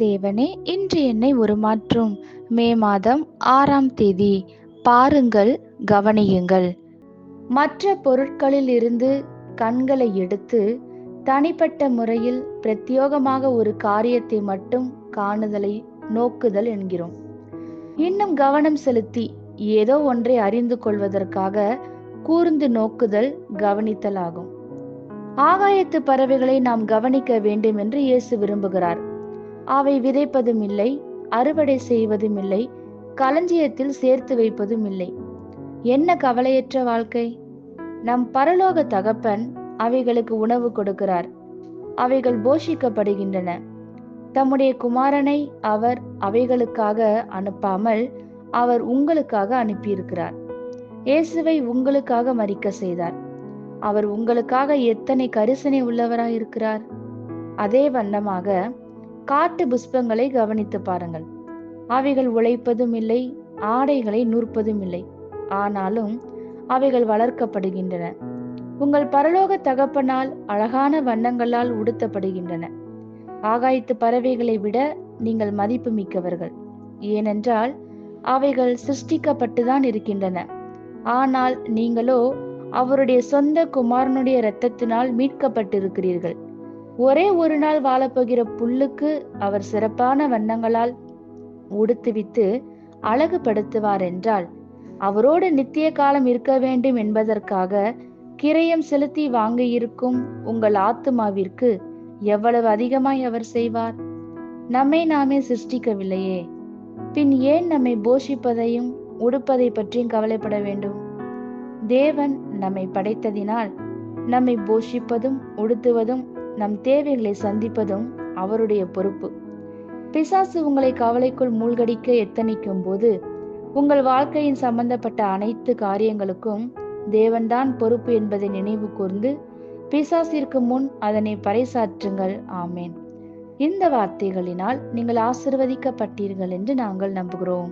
தேவனே, இன்று என்னை உருமாற்றும். மே மாதம் 6ஆம் தேதி. பாருங்கள், கவனியுங்கள். மற்ற பொருட்களில் இருந்து கண்களை எடுத்து தனிப்பட்ட முறையில் பிரத்யோகமாக ஒரு காரியத்தை மட்டும் காணுதலை நோக்குதல் என்கிறோம். இன்னும் கவனம் செலுத்தி ஏதோ ஒன்றை அறிந்து கொள்வதற்காக கூர்ந்து நோக்குதல் கவனித்தல் ஆகும். ஆகாயத்து பறவைகளை நாம் கவனிக்க வேண்டும் என்று இயேசு விரும்புகிறார். அவை விதைப்பதும் இல்லை, அறுவடை செய்வதும் இல்லை, களஞ்சியத்தில் சேர்த்து வைப்பதும் இல்லை. என்ன கவலையற்ற வாழ்க்கை! நம் பரலோக தகப்பன் அவைகளுக்கு உணவு கொடுக்கிறார். அவைகள் போஷிக்கப்படுகின்றன. தம்முடைய குமாரனை அவர் அவைகளுக்காக அனுப்பாமல் அவர் உங்களுக்காக அனுப்பியிருக்கிறார். இயேசுவை உங்களுக்காக மரிக்க செய்தார். அவர் உங்களுக்காக எத்தனை கரிசனை உள்ளவராய் இருக்கிறார்! அதே வண்ணமாக காட்டு புஷ்பங்களை கவனித்து பாருங்கள். அவைகள் உழைப்பதும் இல்லை, ஆடைகளை நூற்பதும் இல்லை. ஆனாலும் அவைகள் வளர்க்கப்படுகின்றன. உங்கள் பரலோக தகப்பனால் அழகான வண்ணங்களால் உடுத்தப்படுகின்றன. ஆகாயத்து பறவைகளை விட நீங்கள் மதிப்பு மிக்கவர்கள். ஏனென்றால் அவைகள் சிருஷ்டிக்கப்பட்டுதான் இருக்கின்றன. ஆனால் நீங்களோ அவருடைய சொந்த குமாரனுடைய இரத்தத்தினால் மீட்கப்பட்டிருக்கிறீர்கள். ஒரே ஒரு நாள் வாழப்போகிற புல்லுக்கு அவர் சிறப்பான வண்ணங்களால் உடுத்துவித்து அழகுபடுத்துவார் என்றால், அவரோடு நித்திய காலம் இருக்க வேண்டும் என்பதற்காக கிரயம் செலுத்தி வாங்கியிருக்கும் உங்கள் ஆத்துமாவிற்கு எவ்வளவு அதிகமாய் அவர் செய்வார்! நம்மை நாமே சிருஷ்டிக்கவில்லையே, பின் ஏன் நம்மை போஷிப்பதையும் உடுப்பதை பற்றியும் கவலைப்பட வேண்டும்? தேவன் நம்மை படைத்ததினால் நம்மை போஷிப்பதும் உடுத்துவதும் நம் தேவைகளை சந்திப்பதும் அவருடைய பொறுப்பு. பிசாசு உங்களை கவலைக்குள் மூழ்கடிக்க எத்தனிக்கும் போது உங்கள் வாழ்க்கையின் சம்பந்தப்பட்ட அனைத்து காரியங்களுக்கும் தேவன்தான் பொறுப்பு என்பதை நினைவு கூர்ந்து பிசாசிற்கு முன் அதனை பறைசாற்றுங்கள். ஆமேன். இந்த வார்த்தைகளினால் நீங்கள் ஆசீர்வதிக்கப்பட்டீர்கள் என்று நாங்கள் நம்புகிறோம்.